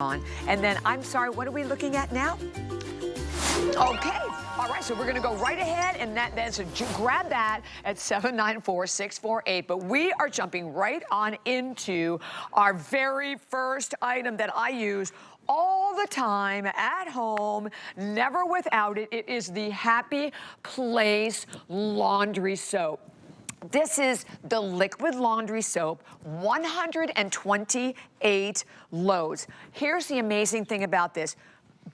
on. And then, I'm sorry, what are we looking at now? Okay, all right, so we're gonna go right ahead and so grab that at 794-648. But we are jumping right on into our very first item that I use all the time at home, never without it. It is the Happy Place laundry soap. This is the liquid laundry soap, 128 loads. Here's the amazing thing about this,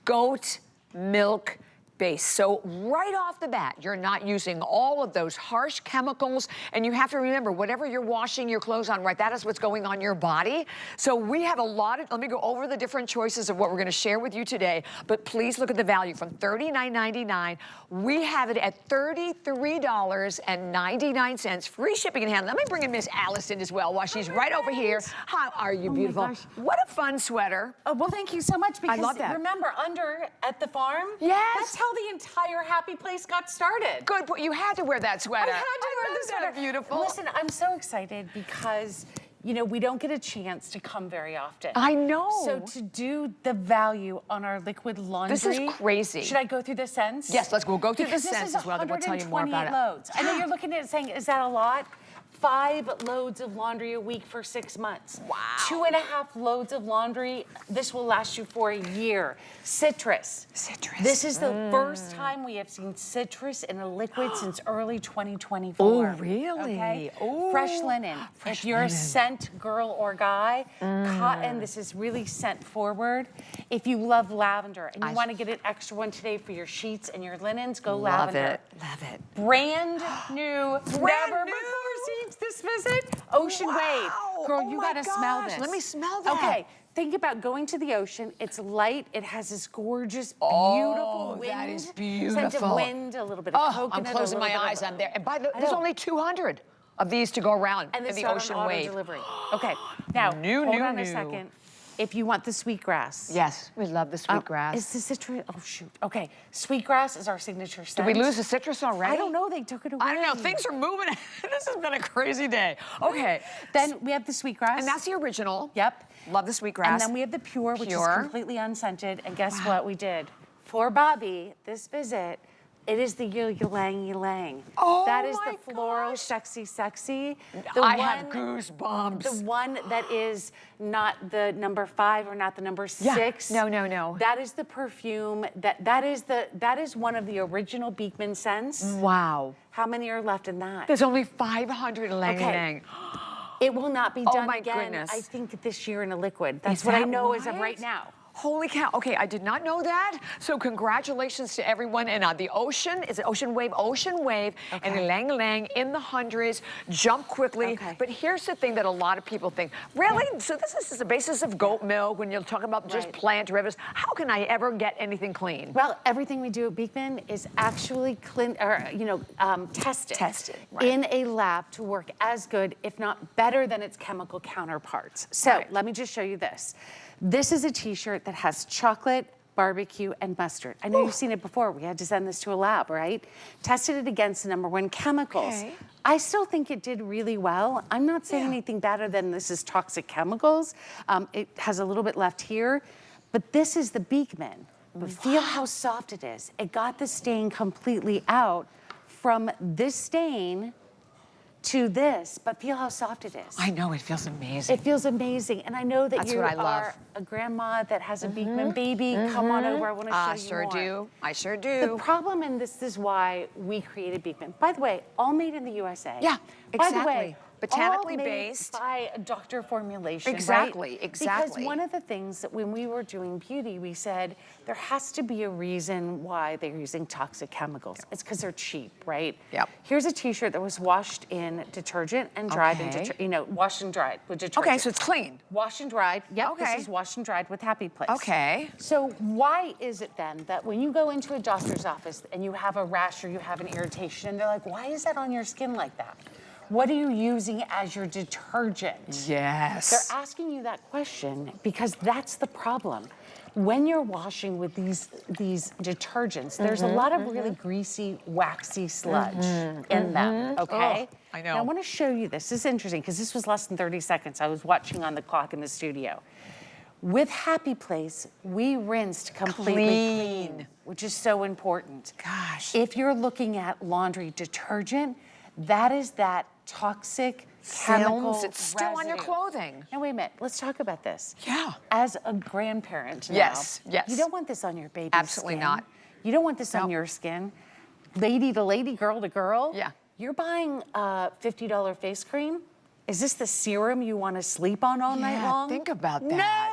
goat milk base. So right off the bat, you're not using all of those harsh chemicals, and you have to remember, whatever you're washing your clothes on, right, that is what's going on your body. So we have a lot of, let me go over the different choices of what we're gonna share with you today, but please look at the value from $39.99. We have it at $33.99, free shipping and handling. Let me bring in Miss Allison as well while she's right over here. How are you, beautiful? My gosh. What a fun sweater. Oh, well, thank you so much, because I love that. Remember, under at the farm? Yes. That's how the entire Happy Place got started. Good, but you had to wear that sweater. I had to wear the sweater. Beautiful. Listen, I'm so excited because, you know, we don't get a chance to come very often. I know. So to do the value on our liquid laundry. This is crazy. Should I go through the scents? Yes, we'll go through the Because scents as well, then we'll tell you more about it. Loads. I know you're looking at it saying, is that a lot? 5 loads of laundry a week for 6 months. Wow. 2.5 loads of laundry. This will last you for a year. Citrus. Citrus. This is the first time we have seen citrus in a liquid since early 2024. Oh, really? Okay. Ooh. Fresh linen. Fresh if you're linen. a scent girl or guy, cotton, this is really scent forward. If you love lavender and you want to get an extra one today for your sheets and your linens, go lavender. Love it. Brand new. Never new. before seen this visit. Ocean Wave. Girl, you gotta smell this. Let me smell that. Okay, think about going to the ocean. It's light. It has this gorgeous, beautiful wind. That is beautiful. Scent of wind, a little bit of coconut. I'm closing my eyes. I'm there. And by the way, there's only 200 of these to go around and in the on Ocean auto Wave. delivery. Okay, now hold on a second. If you want the sweetgrass. Yes, we love the sweetgrass. Is the citrus? Oh shoot. Okay, sweetgrass is our signature scent. Did we lose the citrus already? I don't know. They took it away. I don't know. Things are moving. This has been a crazy day. Okay. Then we have the sweetgrass. And that's the original. Yep. Love the sweetgrass. And then we have the pure, which is completely unscented. And guess what we did? For Bobby, this visit, it is the ylang ylang. Oh, that is my the floral gosh. sexy. I have goosebumps. The one that is not the number 5 or not the number 6. Yeah. No. That is the perfume. That is one of the original Beekman scents. Wow. How many are left in that? There's only 500 lang Okay. It will not be done my again, goodness. I think, this year in a liquid. That's Is what I that know as of right? right now. Holy cow. Okay, I did not know that. So congratulations to everyone. And the ocean, is it Ocean Wave? Ocean Wave and Lang Lang in the hundreds. Jump quickly. Okay. But here's the thing that a lot of people think, really? So this is the basis of goat milk when you're talking about just plant derivatives. How can I ever get anything clean? Well, everything we do at Beekman is actually tested in a lab to work as good, if not better than its chemical counterparts. So let me just show you this. This is a t-shirt that has chocolate, barbecue, and mustard. I know you've seen it before. We had to send this to a lab, right? Tested it against the #1 chemicals. Okay. I still think it did really well. I'm not saying anything better than this is toxic chemicals. It has a little bit left here, but this is the Beekman. But feel how soft it is. It got the stain completely out from this stain to this, but feel how soft it is. I know, it feels amazing. It feels amazing, and I know that you are a grandma that has a Beekman baby. Come on over, I want to show you more. I sure do. The problem, and this is why we created Beekman. By the way, all made in the USA. Yeah, exactly. By the way, botanically all made based. by a doctor formulation, Exactly. Because one of the things that when we were doing beauty, we said there has to be a reason why they're using toxic chemicals. It's because they're cheap, right? Yep. Here's a t-shirt that was washed in detergent and dried in, washed and dried with detergent. Okay, so it's clean. Washed and dried. Yep, Okay. this is washed and dried with Happy Place. Okay. So why is it then that when you go into a doctor's office and you have a rash or you have an irritation, and they're like, why is that on your skin like that? What are you using as your detergent? Yes. They're asking you that question because that's the problem. When you're washing with these detergents, there's a lot of really greasy, waxy sludge in them, okay? Oh, I know. Now, I want to show you this. This is interesting because this was less than 30 seconds. I was watching on the clock in the studio. With Happy Place, we rinsed completely clean, which is so important. Gosh. If you're looking at laundry detergent, that is that toxic chemical Films, it's still on your residue. clothing. Now wait a minute, let's talk about this. Yeah. As a grandparent now, Yes, yes. you don't want this on your baby's Absolutely skin. not. You don't want this on Nope. your skin. Lady to lady, girl to girl. Yeah. You're buying a $50 face cream. Is this the serum you want to sleep on all night long? Think about that. No!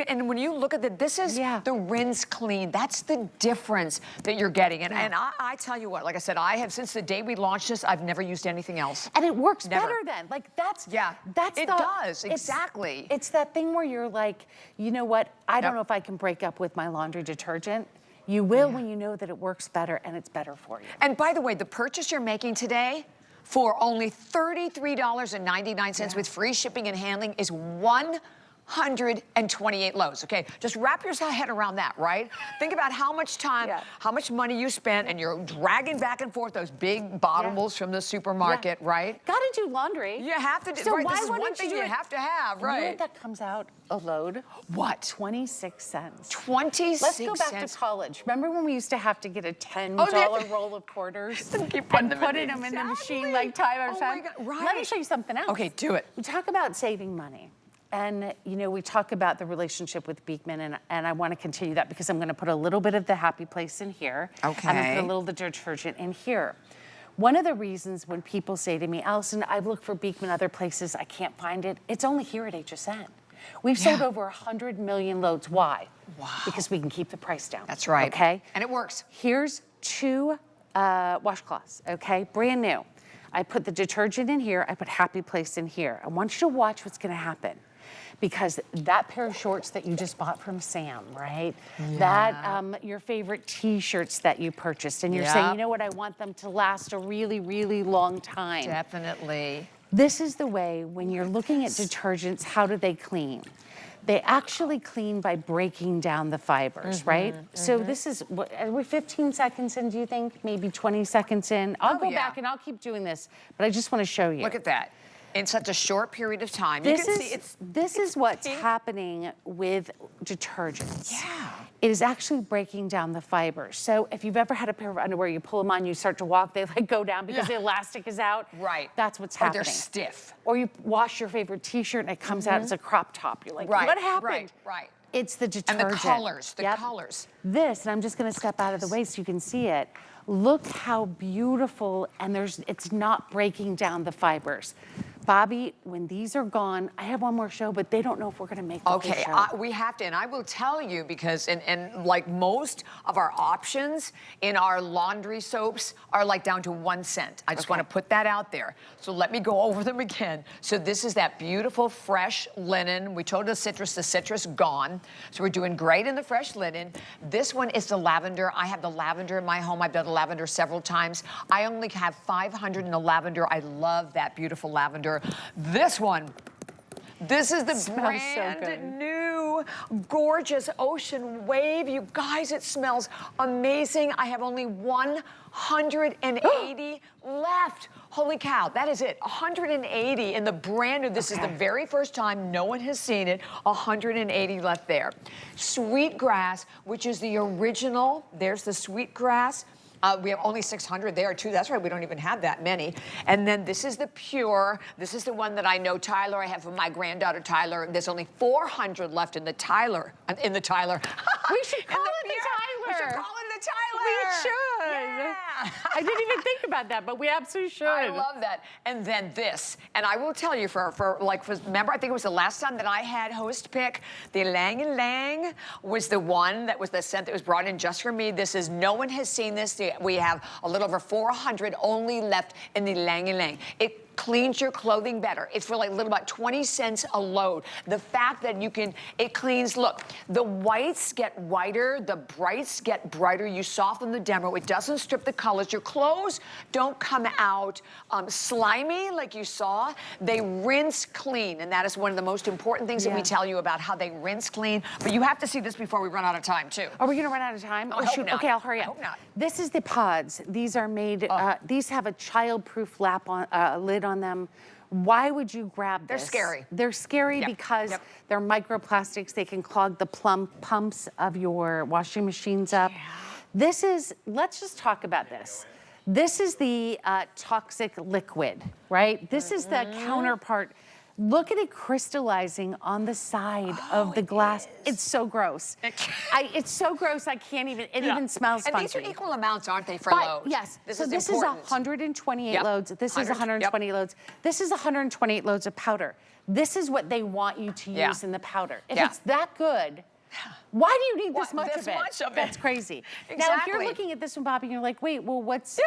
And when you look at this is the rinse clean. That's the difference that you're getting. And, and I tell you what, like I said, I have, since the day we launched this, I've never used anything else. And it works Never. better then. Like that's it does, exactly. It's that thing where you're like, you know what? I don't know if I can break up with my laundry detergent. You will when you know that it works better and it's better for you. And by the way, the purchase you're making today for only $33.99 with free shipping and handling is 128 loads, okay? Just wrap your head around that, right? Think about how much time, how much money you spent, and you're dragging back and forth those big bottles from the supermarket, right? Gotta do laundry. You have to do, So right? why This is one wouldn't thing you you do it? have to have, right? You know what that comes out a load? What? 26 cents. 26 Let's go back cents. to college. Remember when we used to have to get a $10 roll of quarters Keep putting and them putting them in the machine like time after time? Oh my God, Let me show you something else. Okay, do it. We talk about saving money. And, you know, we talk about the relationship with Beekman, and I want to continue that because I'm going to put a little bit of the Happy Place in here. Okay. And I'm going to put a little of the detergent in here. One of the reasons when people say to me, Allison, I've looked for Beekman other places, I can't find it, it's only here at HSN. We've sold over 100 million loads. Why? Wow. Because we can keep the price down. That's right. Okay? And it works. Here's 2 washcloths, okay? Brand new. I put the detergent in here, I put Happy Place in here. I want you to watch what's gonna happen. Because that pair of shorts that you just bought from Sam, right? That, your favorite t-shirts that you purchased, and you're saying, you know what, I want them to last a really, really long time. Definitely. This is the way, when you're looking at detergents, how do they clean? They actually clean by breaking down the fibers, right? So this is, what, are we 15 seconds in, do you think? Maybe 20 seconds in? I'll go back and I'll keep doing this, but I just want to show you. Look at that. In such a short period of time. This you can is, see it's this is what's happening with detergents. Yeah. It is actually breaking down the fibers. So if you've ever had a pair of underwear, you pull them on, you start to walk, they like go down because the elastic is out. Right. That's what's Or happening. they're stiff. Or you wash your favorite t-shirt and it comes out as a crop top. You're like, what happened? Right. It's the detergent. And the colors, colors. This, and I'm just gonna step out of the way so you can see it. Look how beautiful, and it's not breaking down the fibers. Bobby, when these are gone, I have one more show, but they don't know if we're gonna make the whole show. We have to, and I will tell you because, and like most of our options in our laundry soaps are like down to 1 cent. I just want to put that out there. So let me go over them again. So this is that beautiful fresh linen. We told the citrus gone. So we're doing great in the fresh linen. This one is the lavender. I have the lavender in my home. I've done the lavender several times. I only have 500 in the lavender. I love that beautiful lavender. This one, this is the brand new, gorgeous Ocean Wave. You guys, it smells amazing. I have only 180 left. Holy cow, that is it. 180 in the brand new. This is the very first time. No one has seen it. 180 left there. Sweetgrass, which is the original. There's the Sweetgrass. We have only 600 there too. That's right, we don't even have that many. And then this is the Pure. This is the one that I know Tyler, I have for my granddaughter Tyler. There's only 400 left in the Tyler. We should call it the Tyler. We should call it the Tyler. We should. Yeah. I didn't even think about that, but we absolutely should. I love that. And then this, and I will tell you remember, I think it was the last time that I had host pick, the Lang & Lang was the one that was the scent that was brought in just for me. This is, no one has seen this. We have a little over 400 only left in the Lang & Lang. It cleans your clothing better. It's for like a little about 20 cents a load. The fact that it cleans, look, the whites get whiter, the brights get brighter. You soften the demo. It doesn't strip the colors. Your clothes don't come out slimy like you saw. They rinse clean, and that is one of the most important things that we tell you about how they rinse clean. But you have to see this before we run out of time, too. Are we gonna run out of time? Oh, shoot. Okay, I'll hurry up. I hope not. This is the pods. These are made, these have a child-proof lid on them. Why would you grab They're this? scary. They're scary Yep. because Yep. they're microplastics. They can clog the pumps of your washing machines up. Yeah. This is, let's just talk about this. This is the toxic liquid, right? This is the counterpart. Look at it crystallizing on the side of the glass. It's so gross. It's so gross, I can't even, it even smells funky. And these are equal amounts, aren't they, for But, loads? yes, This so is this important. is 128 Yep. loads. This is 120 loads. This is 128 loads of powder. This is what they want you to use in the powder. If it's that good, why do you need this much of it? That's crazy. Now, if you're looking at this one, Bobby, and you're like, wait, well, what's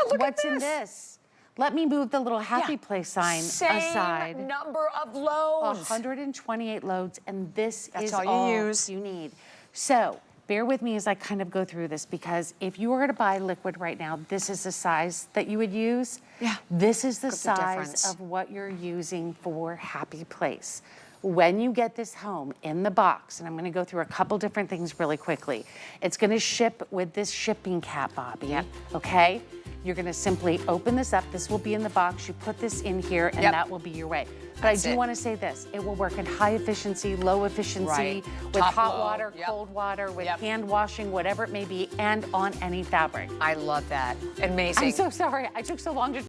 in this? Let me move the little Happy Place sign aside. Same number of loads. 128 loads, and this is all you need. So bear with me as I kind of go through this, because if you were to buy liquid right now, this is the size that you would use. Yeah. This is the Look at the size difference. of what you're using for Happy Place. When you get this home in the box, and I'm gonna go through a couple different things really quickly. It's gonna ship with this shipping cap, Bobby, okay? You're gonna simply open this up. This will be in the box. You put this in here, and that will be your way. But I do wanna say this. It will work in high efficiency, low efficiency, with hot water, cold water, with hand washing, whatever it may be, and on any fabric. I love that. Amazing. I'm so sorry. I took so long to